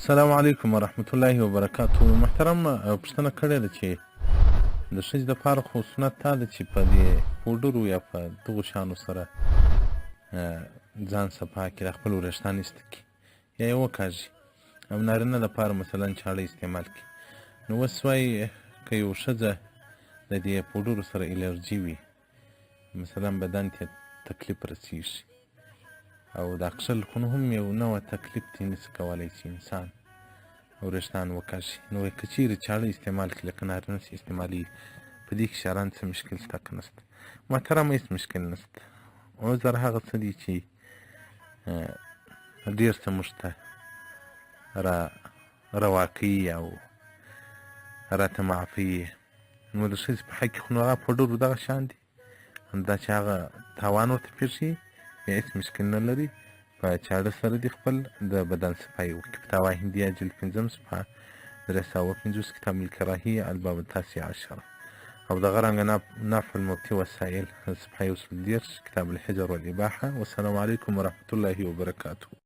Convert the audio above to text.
السلام علیکم ورحمت الله وبرکاتو. محترم پوښتنه کړې ده چې د ښځې دپاره خو سنت دا ده چې په دې پوډرو یا په دغو شیانو سره ځان صفا کړي، د خپل وریښتان ایسته کړي یا یې وکاږي، او نارینه دپاره مثلا چاړه استعمال کړي. نو اوس وایي که یو ښځه د دې پوډرو سره الرجي وي، مثلا بدن ته تکلیف رسیږي او دا کښل خو نو هم یو نوع تکلیف دی، نسي کولی چې انسان وریښتان وکاږي. نو که چیرې چاړه استعمال کړي لکه نارینه چې استعمالوي، په دې کې شرعاً څه مشکل شته که نشته؟ محترمه هېڅ مشکل نشته. عذر هغه څه دی چې ډېر څه موږ ته روا کوي او راته معافوي. نو د ښځې په حق کې خو نو هغه پوډرو دغه شیان دي، دا چې هغه تاوان ورته پېښ شي بیا هېڅ مشکل نه لري، په چاړه سره دې خپل د بدن صفایي وکړي. فتاوا هندیه جلد 5 صفحه 350 کتاب الکراهیه الباب 19 او دغه رنګه نفع المبتي وسائل صفحه 10 کتاب الحجر والإباحة. والسلام علیکم ورحمة الله وبرکاته.